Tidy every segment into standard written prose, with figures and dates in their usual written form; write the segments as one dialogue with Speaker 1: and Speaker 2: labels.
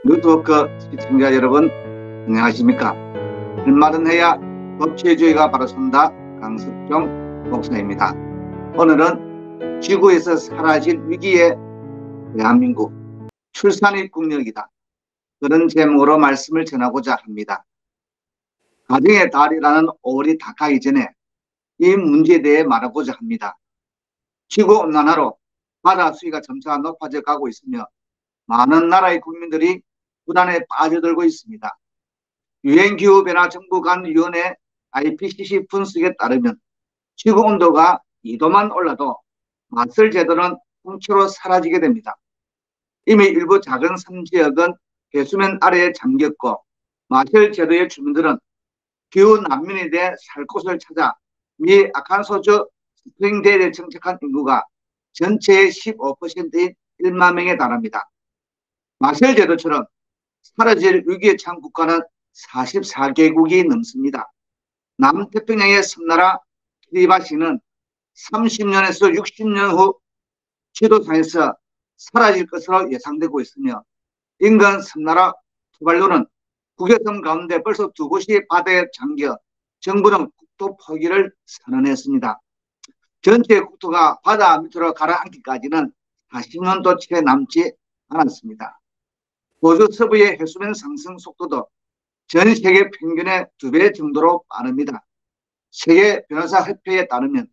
Speaker 1: 뉴트워크 시청자 여러분, 안녕하십니까? 일말은 해야 법치주의가 바로 선다. 강석종 목사입니다. 오늘은 지구에서 사라질 위기의 대한민국 출산의 국력이다, 그런 제목으로 말씀을 전하고자 합니다. 가정의 달이라는 5월이 다가기 전에 이 문제에 대해 말하고자 합니다. 지구온난화로 바다 수위가 점차 높아져 가고 있으며 많은 나라의 국민들이 불안에 빠져들고 있습니다. 유엔기후변화정부간위원회 IPCC 분석에 따르면 지구온도가 2도만 올라도 마슬 제도는 통째로 사라지게 됩니다. 이미 일부 작은 섬 지역은 해수면 아래에 잠겼고, 마셜 제도의 주민들은 기후 난민이 돼 살 곳을 찾아 미 아칸소주 스프링데일에 정착한 인구가 전체의 15%인 1만 명에 달합니다. 마셜 제도처럼 사라질 위기에 처한 국가는 44개국이 넘습니다. 남태평양의 섬나라 키리바시는 30년에서 60년 후 지도상에서 사라질 것으로 예상되고 있으며, 인근 섬나라 투발루는 국외섬 가운데 벌써 2곳이 바다에 잠겨 정부는 국토 포기를 선언했습니다. 전체 국토가 바다 밑으로 가라앉기까지는 40년도 채 남지 않았습니다. 호주 서부의 해수면 상승 속도도 전 세계 평균의 2배 정도로 빠릅니다. 세계 변호사 협회에 따르면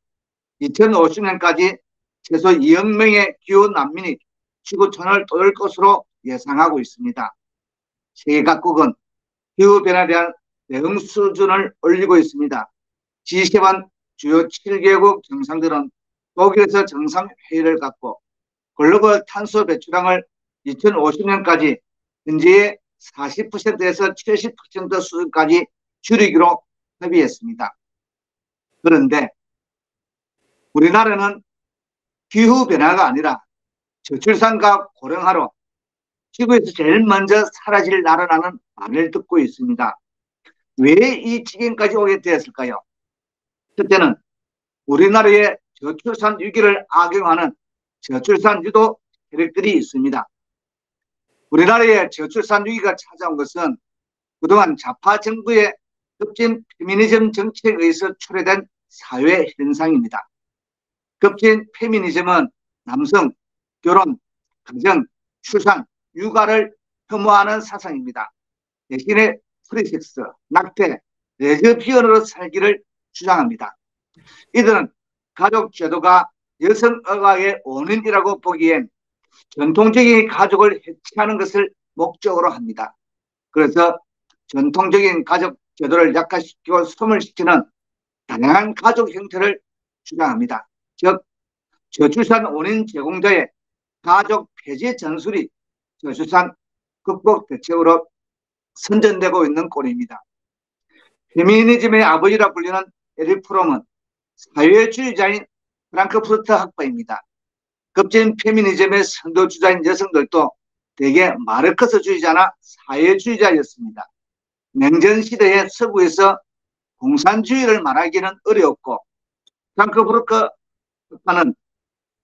Speaker 1: 2050년까지 최소 2억 명의 기후 난민이 지구촌을 떠돌 것으로 예상하고 있습니다. 세계 각국은 기후변화에 대한 대응 수준을 올리고 있습니다. G7 주요 7개국 정상들은 독일에서 정상회의를 갖고 글로벌 탄소 배출량을 2050년까지 현재의 40%에서 70% 수준까지 줄이기로 협의했습니다. 그런데 우리나라는 기후변화가 아니라 저출산과 고령화로 지구에서 제일 먼저 사라질 나라라는 말을 듣고 있습니다. 왜 이 지경까지 오게 되었을까요? 첫째는 우리나라의 저출산 위기를 악용하는 저출산 유도 세력들이 있습니다. 우리나라의 저출산 위기가 찾아온 것은 그동안 좌파 정부의 급진 페미니즘 정책에 의해서 초래된 사회 현상입니다. 급진 페미니즘은 남성, 결혼, 가정, 출산, 육아를 혐오하는 사상입니다. 대신에 프리섹스, 낙태, 레즈비언으로 살기를 주장합니다. 이들은 가족 제도가 여성 억압의 원인이라고 보기엔 전통적인 가족을 해치하는 것을 목적으로 합니다. 그래서 전통적인 가족 제도를 약화시키고 소멸시키는 다양한 가족 형태를 주장합니다. 즉, 저출산 원인 제공자의 가족 폐지 전술이 저출산 극복 대책으로 선전되고 있는 꼴입니다. 페미니즘의 아버지라 불리는 에릭 프롬은 사회주의자인 프랑크푸르트 학파입니다. 급진 페미니즘의 선도주자인 여성들도 대개 마르크스주의자나 사회주의자였습니다. 냉전시대의 서구에서 공산주의를 말하기는 어렵고, 프랑크푸르트 학파는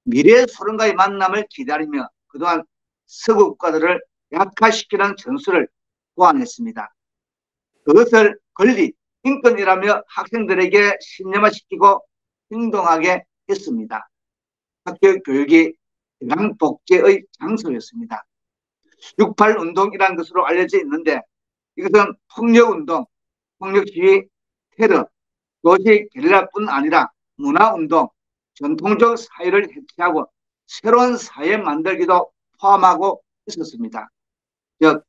Speaker 1: 미래 소련과의 만남을 기다리며 그동안 서구 국가들을 약화시키는 전술을 고안했습니다. 그것을 권리, 인권이라며 학생들에게 신념화시키고 행동하게 했습니다. 학교 교육이 대량 복제의 장소였습니다. 6.8운동이라는 것으로 알려져 있는데, 이것은 폭력운동, 폭력시위, 테러, 도시 게릴라뿐 아니라 문화운동, 전통적 사회를 해체하고 새로운 사회 만들기도 포함하고 있었습니다. 즉,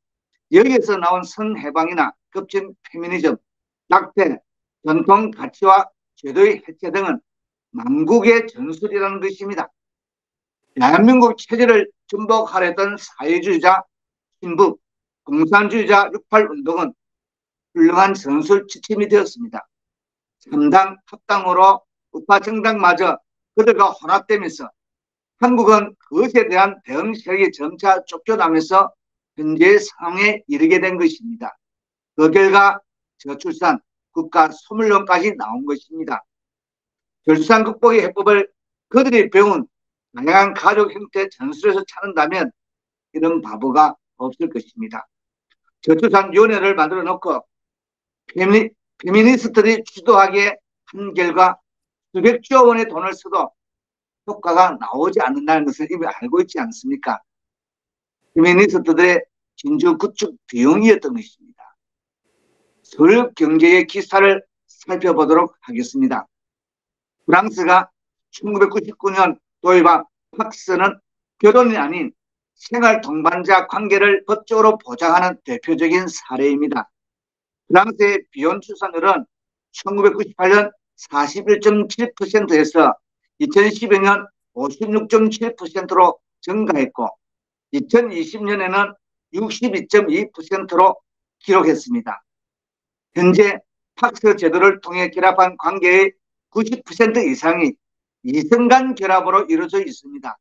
Speaker 1: 여기에서 나온 성해방이나 급진 페미니즘, 낙태, 전통 가치와 제도의 해체 등은 망국의 전술이라는 것입니다. 대한민국 체제를 전복하려던 사회주의자, 신북, 공산주의자 6.8운동은 훌륭한 전술 지침이 되었습니다. 3당 합당으로 우파 정당마저 그들과 혼합되면서 한국은 그것에 대한 대응 세력이 점차 쫓겨나면서 현재의 상황에 이르게 된 것입니다. 그 결과 저출산, 국가 소멸론까지 나온 것입니다. 저출산 극복의 해법을 그들이 배운 다양한 가족 형태 전술에서 찾는다면 이런 바보가 없을 것입니다. 저출산위원회를 만들어 놓고 페미니스트들이 주도하기에 한결과 수백조 원의 돈을 써도 효과가 나오지 않는다는 것을 이미 알고 있지 않습니까? 페미니스트들의 진주 구축 비용이었던 것입니다. 서울 경제의 기사를 살펴보도록 하겠습니다. 프랑스가 1999년 도입한 팍스는 결혼이 아닌 생활 동반자 관계를 법적으로 보장하는 대표적인 사례입니다. 프랑스의 비혼 출산율은 1998년 41.7%에서 2012년 56.7%로 증가했고 2020년에는 62.2%로 기록했습니다. 현재 팍스 제도를 통해 결합한 관계의 90% 이상이 이성간 결합으로 이루어져 있습니다.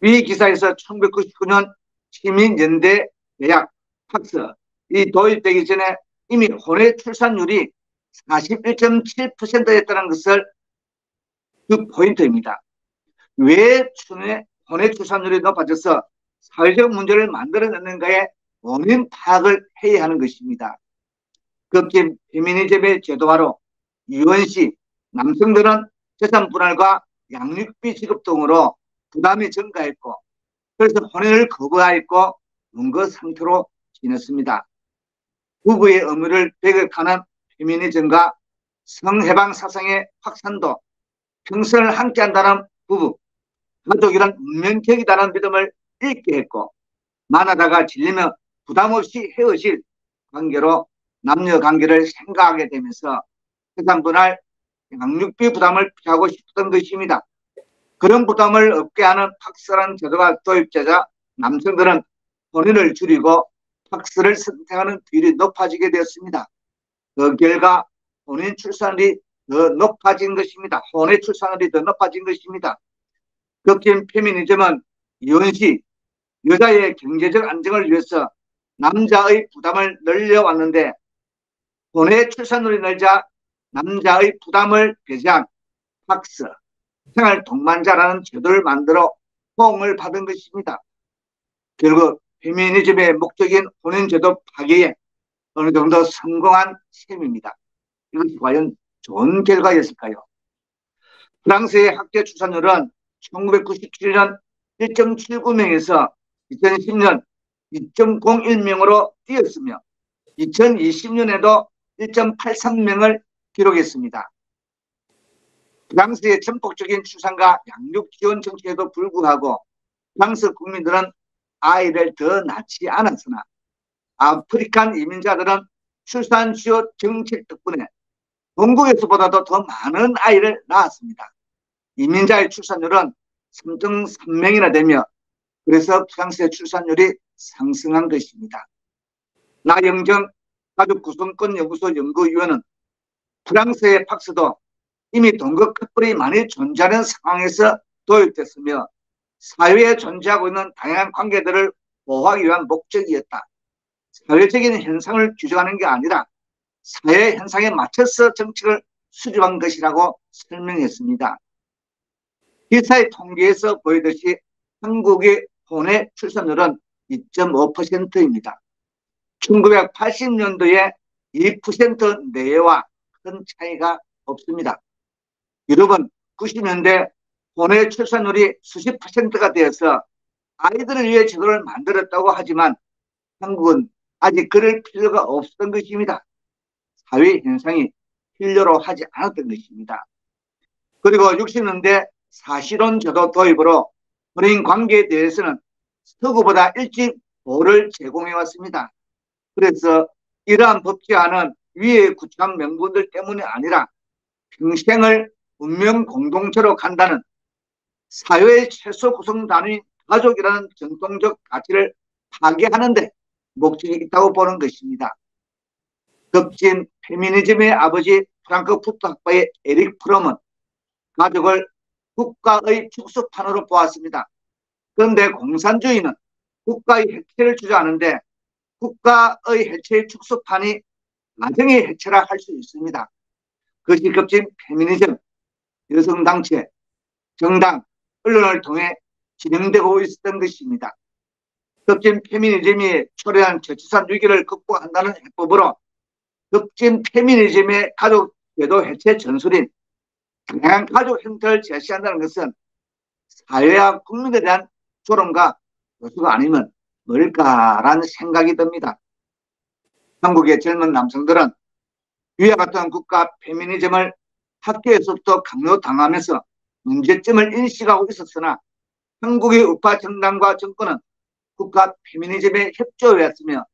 Speaker 1: 위 기사에서 1999년 시민연대 대학 팍스 이 도입되기 전에 이미 혼외 출산율이 41.7%였다는 것을 그 포인트입니다. 왜 혼외 출산율이 높아져서 사회적 문제를 만들어냈는가에 원인 파악을 해야 하는 것입니다. 극진 페미니즘의 제도화로 이혼 시 남성들은 재산 분할과 양육비 지급 등으로 부담이 증가했고 그래서 혼인을 거부하였고 원거 상태로 지냈습니다. 부부의 의무를 배격하는 페미니즘과 성해방 사상의 확산도 평생을 함께한다는 부부, 가족이란 운명격이다는 믿음을 잃게 했고 만나다가 질리면 부담 없이 헤어질 관계로 남녀 관계를 생각하게 되면서 재산 분할, 양육비 부담을 피하고 싶었던 것입니다. 그런 부담을 없게 하는 팍스라는 제도가 도입되자 남성들은 혼인을 줄이고 팍스를 선택하는 비율이 높아지게 되었습니다. 그 결과 혼인 출산율이 더 높아진 것입니다. 혼외 출산율이 더 높아진 것입니다. 극진 페미니즘은 이혼 시 여자의 경제적 안정을 위해서 남자의 부담을 늘려왔는데 혼외 출산율이 늘자 남자의 부담을 배제한 팍스, 생활 동반자라는 제도를 만들어 호응을 받은 것입니다. 결국 페미니즘의 목적인 혼인제도 파괴에 어느 정도 성공한 셈입니다. 이것이 과연 좋은 결과였을까요? 프랑스의 학대 출산율은 1997년 1.79명에서 2010년 2.01명으로 뛰었으며 2020년에도 1.83명을 기록했습니다. 프랑스의 전폭적인 출산과 양육 지원 정책에도 불구하고 프랑스 국민들은 아이를 더 낳지 않았으나 아프리칸 이민자들은 출산 수요 정책 덕분에 본국에서보다도 더 많은 아이를 낳았습니다. 이민자의 출산율은 3.3명이나 되며 그래서 프랑스의 출산율이 상승한 것입니다. 나영정 가족구성권 연구소 연구위원은 프랑스의 팍스도 이미 동거 커플이 많이 존재하는 상황에서 도입됐으며 사회에 존재하고 있는 다양한 관계들을 보호하기 위한 목적이었다. 사회적인 현상을 규정하는 게 아니라 사회 현상에 맞춰서 정책을 수립한 것이라고 설명했습니다. 기사의 통계에서 보이듯이 한국의 혼외 출산율은 2.5%입니다. 1980년도에 2% 내외와 큰 차이가 없습니다. 유럽은 90년대 혼외 출산율이 수십 %가 되어서 아이들을 위해 제도를 만들었다고 하지만 한국은 아직 그럴 필요가 없었던 것입니다. 사회 현상이 필요로 하지 않았던 것입니다. 그리고 60년대 사실혼 제도 도입으로 혼인 관계에 대해서는 서구보다 일찍 보호를 제공해 왔습니다. 그래서 이러한 법제화는 위에 구체한 명분들 때문이 아니라 평생을 운명 공동체로 간다는 사회의 최소 구성 단위 가족이라는 전통적 가치를 파괴하는 데 목적이 있다고 보는 것입니다. 급진 페미니즘의 아버지 프랑크푸르트 학파의 에릭 프롬은 가족을 국가의 축소판으로 보았습니다. 그런데 공산주의는 국가의 해체를 주장하는데 국가의 해체의 축소판이 가정의 해체라 할 수 있습니다. 그것이 급진 페미니즘, 여성단체, 정당, 언론을 통해 진행되고 있었던 것입니다. 급진 페미니즘이 초래한 저출산 위기를 극복한다는 해법으로 급진 페미니즘의 가족 제도 해체 전술인 다양한 가족 형태를 제시한다는 것은 사회와 국민에 대한 조롱과 요소가 아니면 뭘까라는 생각이 듭니다. 한국의 젊은 남성들은 위와 같은 국가 페미니즘을 학교에서부터 강요당하면서 문제점을 인식하고 있었으나 한국의 우파 정당과 정권은 국가 페미니즘에 협조해왔으며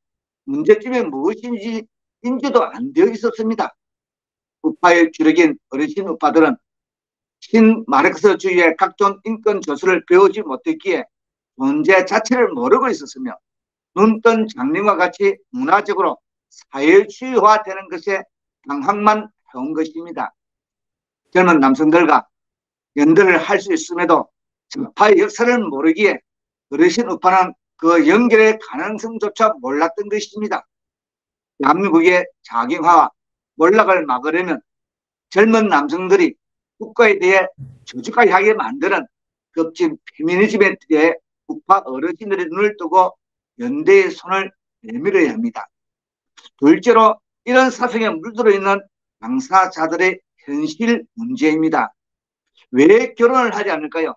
Speaker 1: 문제점이 무엇인지 인지도 안 되어 있었습니다. 우파의 주력인 어르신 우파들은 신마르크스주의의 각종 인권 저수를 배우지 못했기에 존재 자체를 모르고 있었으며 눈뜬 장님과 같이 문화적으로 사회주의화되는 것에 방황만 해온 것입니다. 젊은 남성들과 연대를 할 수 있음에도 좌파의 역사를 모르기에 어르신 우파는 그 연결의 가능성조차 몰랐던 것입니다. 대한민국의 자경화와 몰락을 막으려면 젊은 남성들이 국가에 대해 저주가하게 만드는 급진 페미니즘에 대해 우파 어르신들의 눈을 뜨고 연대의 손을 내밀어야 합니다. 둘째로 이런 사상에 물들어 있는 당사자들의 현실 문제입니다. 왜 결혼을 하지 않을까요?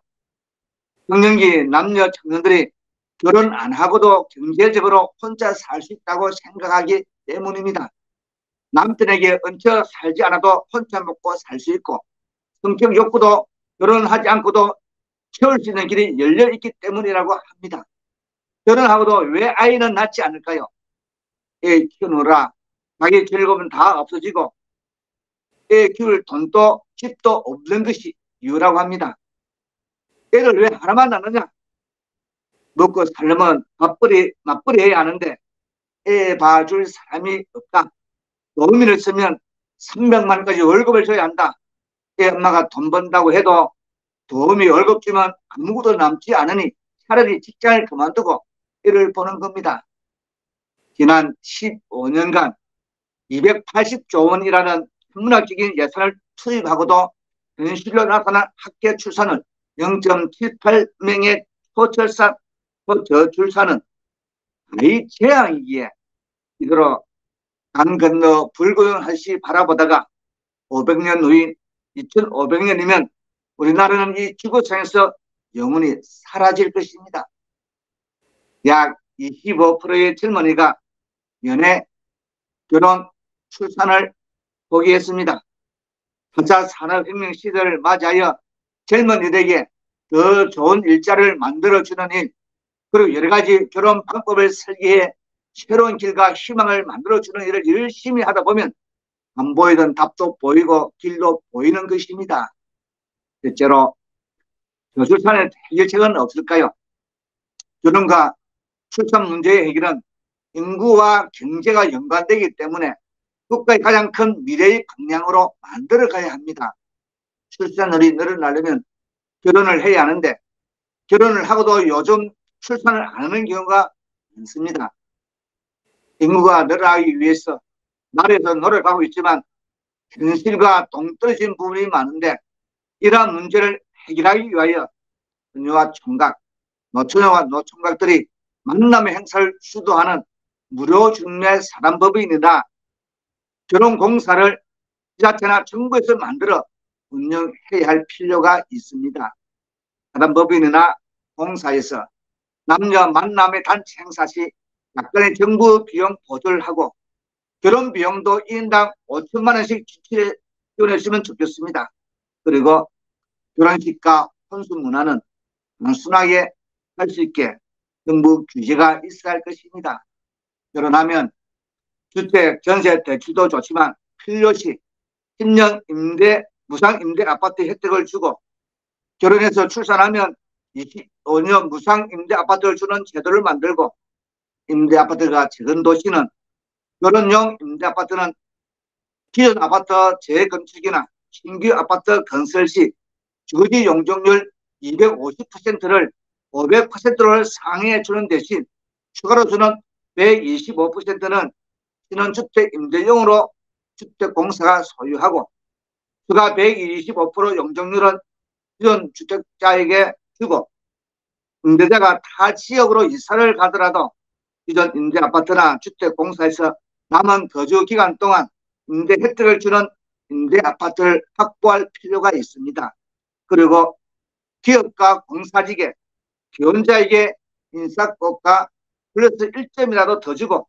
Speaker 1: 청년기 남녀 청년들이 결혼 안 하고도 경제적으로 혼자 살 수 있다고 생각하기 때문입니다. 남편에게 얹혀 살지 않아도 혼자 먹고 살 수 있고 성격 욕구도 결혼하지 않고도 채울 수 있는 길이 열려 있기 때문이라고 합니다. 결혼하고도 왜 아이는 낳지 않을까요? 애 키우느라 자기 즐거움은 다 없어지고 애 키울 돈도 집도 없는 것이 이유라고 합니다. 애를 왜 하나만 낳느냐? 먹고 살려면 맞벌이 해야 하는데 애 봐줄 사람이 없다. 노무민을 쓰면 300만까지 월급을 줘야 한다. 애 엄마가 돈 번다고 해도 도움이 월급 주면 아무것도 남지 않으니 차라리 직장을 그만두고 일을 보는 겁니다. 지난 15년간 280조 원이라는 천문학적인 예산을 투입하고도 현실로 나타난 학계 출산은 0.78명의 초저출산은 아이 재앙이기에 이대로 강 건너 불구경하시 바라보다가 500년 후인 2500년이면 우리나라는 이 지구상에서 영원히 사라질 것입니다. 약 25%의 젊은이가 연애, 결혼, 출산을 포기했습니다. 4차 산업혁명 시대를 맞이하여 젊은이들에게 더 좋은 일자리를 만들어주는 일, 그리고 여러 가지 결혼 방법을 설계해 새로운 길과 희망을 만들어주는 일을 열심히 하다 보면 안 보이던 답도 보이고 길도 보이는 것입니다. 실제로 저출산의 해결책은 없을까요? 결혼과 출산 문제의 해결은 인구와 경제가 연관되기 때문에 국가의 가장 큰 미래의 방향으로 만들어 가야 합니다. 출산율이 늘어나려면 결혼을 해야 하는데 결혼을 하고도 요즘 출산을 안 하는 경우가 많습니다. 인구가 늘어나기 위해서 나라에서 노력하고 있지만 현실과 동떨어진 부분이 많은데 이러한 문제를 해결하기 위하여 선녀와 총각, 노처녀와 노총각들이 만남의 행사를 주도하는 무료 중매 사단법인이나 결혼공사를 지자체나 정부에서 만들어 운영해야 할 필요가 있습니다. 사단법인이나 공사에서 남녀 만남의 단체 행사 시 약간의 정부 비용 보조를 하고 결혼 비용도 1인당 5천만 원씩 지원해 주시면 좋겠습니다. 그리고 결혼식과 혼수 문화는 단순하게 할 수 있게 정부 규제가 있어야 할 것입니다. 결혼하면 주택, 전세, 대출도 좋지만 필요시 10년 임대, 무상 임대 아파트 혜택을 주고 결혼해서 출산하면 25년 무상 임대 아파트를 주는 제도를 만들고 임대 아파트가 적은 도시는 결혼용 임대 아파트는 기존 아파트 재건축이나 신규 아파트 건설 시 주거지 용적률 250%를 500%를 상회해 주는 대신 추가로 주는 125%는 신혼주택 임대용으로 주택공사가 소유하고 추가 125% 용적률은 기존 주택자에게 주고 임대자가 타 지역으로 이사를 가더라도 기존 임대 아파트나 주택공사에서 남은 거주 기간 동안 임대 혜택을 주는 임대 아파트를 확보할 필요가 있습니다. 그리고 기업과 공사직에 기혼자에게 인사고가 플러스 1점이라도 더 주고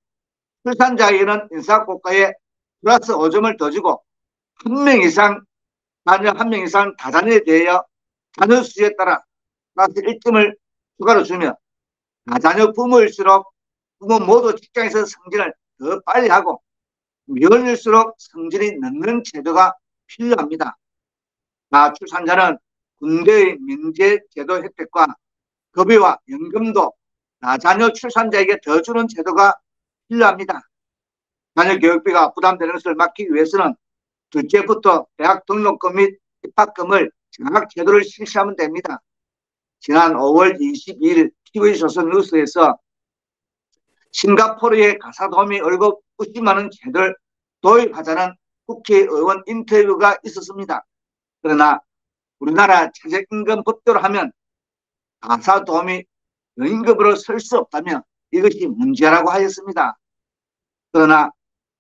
Speaker 1: 출산자에게는 인사고가에 플러스 5점을 더 주고 한 명 이상 자녀 한 명 이상 다자녀에 대하여 자녀 수에 따라 플러스 1점을 추가로 주며 다자녀 부모일수록 부모 모두 직장에서 승진을 더 빨리 하고 미혼일수록 승진이 늦는 제도가 필요합니다. 출산자는 군대의 면제 제도 혜택과 급여와 연금도 나자녀 출산자에게 더 주는 제도가 필요합니다. 자녀 교육비가 부담되는 것을 막기 위해서는 둘째부터 대학 등록금 및 입학금을 장학 제도를 실시하면 됩니다. 지난 5월 22일 TV조선 뉴스에서 싱가포르의 가사도우미 월급 90만 원 제도를 도입하자는 국회의원 인터뷰가 있었습니다. 그러나 우리나라 최저임금법대로 하면 가사도우미 연임금으로 설 수 없다며 이것이 문제라고 하였습니다. 그러나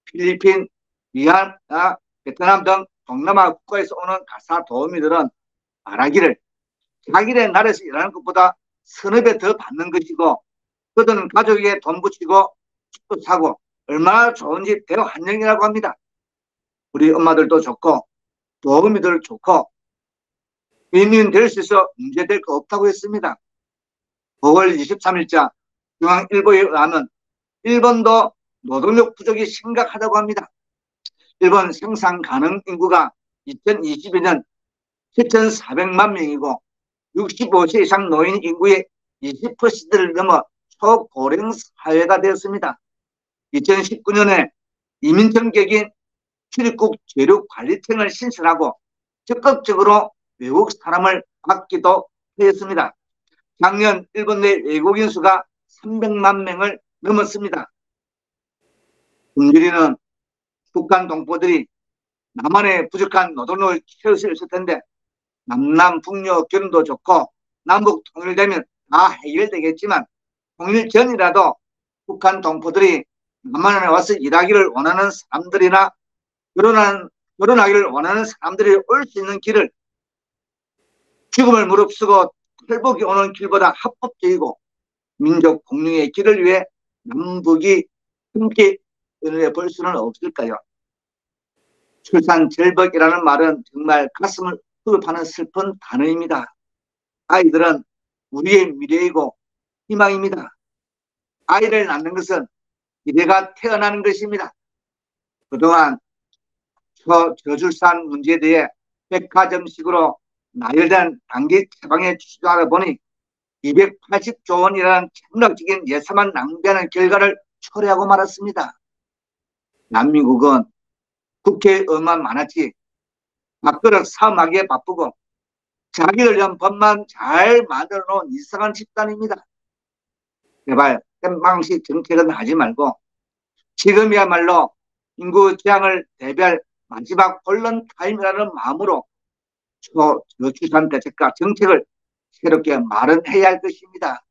Speaker 1: 필리핀, 미얀, 베트남 등 동남아 국가에서 오는 가사도우미들은 말하기를 자기네 나라에서 일하는 것보다 서너 배 더 받는 것이고 그들은 가족에게 돈 붙이고 집도 사고 얼마나 좋은지 대환영이라고 합니다. 우리 엄마들도 좋고 도우미들 좋고 윈윈 될 수 있어 문제될 거 없다고 했습니다. 5월 23일자 중앙일보에 의하면 일본도 노동력 부족이 심각하다고 합니다. 일본 생산 가능 인구가 2022년 7,400만 명이고 65세 이상 노인 인구의 20%를 넘어 초고령 사회가 되었습니다. 2019년에 이민청 격인 출입국 재료 관리청을 신설하고 적극적으로 외국 사람을 받기도 하였습니다. 작년 일본 내 외국인 수가 300만 명을 넘었습니다. 굶주리는 북한 동포들이 남한의 부족한 노동력을 채울 수 있을 텐데 남남 북녀 결혼도 좋고 남북 통일되면 다 해결되겠지만 통일 전이라도 북한 동포들이 남한에 와서 일하기를 원하는 사람들이나 결혼하기를 원하는 사람들이 올 수 있는 길을 죽음을 무릅쓰고 탈북이 오는 길보다 합법적이고 민족 공룡의 길을 위해 남북이 함께 연애해 볼 수는 없을까요? 출산절벽이라는 말은 정말 가슴을 후벼파는 슬픈 단어입니다. 아이들은 우리의 미래이고 희망입니다. 아이를 낳는 것은 미래가 태어나는 것입니다. 그동안 저출산 문제에 대해 백화점식으로 나열된 단기 처방에 추진하다 보니 280조 원이라는 폭력적인 예산만 낭비하는 결과를 초래하고 말았습니다. 대한민국은 국회의원만 많았지 밥그릇 사움하기에 바쁘고 자기를 위한 법만 잘 만들어 놓은 이상한 집단입니다. 제발 땜방식 정책은 하지 말고 지금이야말로 인구 재앙을 대비할 마지막 골든 타임이라는 마음으로 저출산 대책과 정책을 새롭게 마련해야 할 것입니다.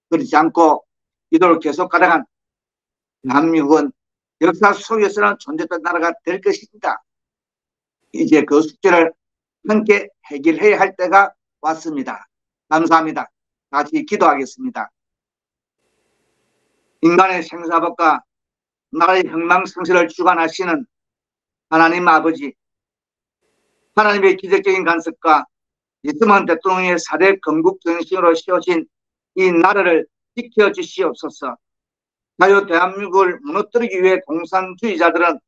Speaker 1: 그렇지 않고 이대로 계속 가다간 대한민국은 역사 속에서는 존재했던 나라가 될 것입니다. 이제 그 숙제를 함께 해결해야 할 때가 왔습니다. 감사합니다. 같이 기도하겠습니다. 인간의 생사법과 나라의 흥망성쇠를 주관하시는 하나님 아버지, 하나님의 기적적인 간섭과 이승만 대통령의 4대 건국 정신으로 세우신 이 나라를 지켜주시옵소서. 자유 대한민국을 무너뜨리기 위해 공산주의자들은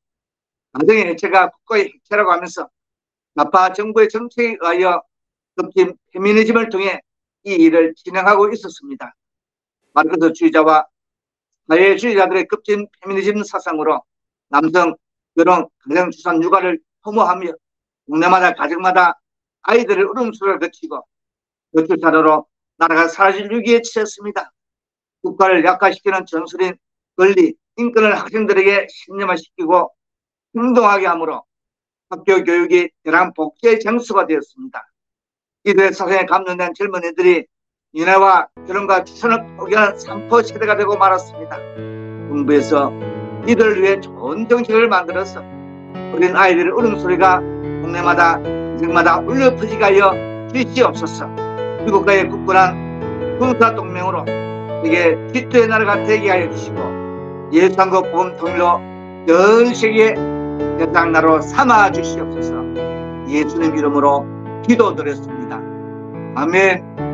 Speaker 1: 가정의 해체가 국가의 해체라고 하면서 나파 정부의 정책에 의하여 급진 페미니즘을 통해 이 일을 진행하고 있었습니다. 마르크스주의자와 사회주의자들의 급진 페미니즘 사상으로 남성, 결혼, 가정, 출산, 육아를 혐오하며 동네마다 가정마다 아이들을 울음소리를 거치고 저출산으로 나라가 사라질 위기에 처했습니다. 국가를 약화시키는 전술인 권리, 인권을 학생들에게 신념화시키고 행동하게 하므로 학교 교육이 대란 복제의 장수가 되었습니다. 이들의 사상에 감염된 젊은이들이 연애와 결혼과 기선을 포기하는 산포 세대가 되고 말았습니다. 정부에서 이들을 위해 좋은 정책을 만들어서 어린 아이들의 울음소리가 동네마다 인생마다 울려 퍼지게 하여 주시옵소서. 미국과의 굳건한 군사동맹으로 세계 기초의 나라가 되게 하여 주시고 예수한국 복음 통일로 전 세계 대장나라로 삼아 주시옵소서. 예수님 이름으로 기도드렸습니다. 아멘.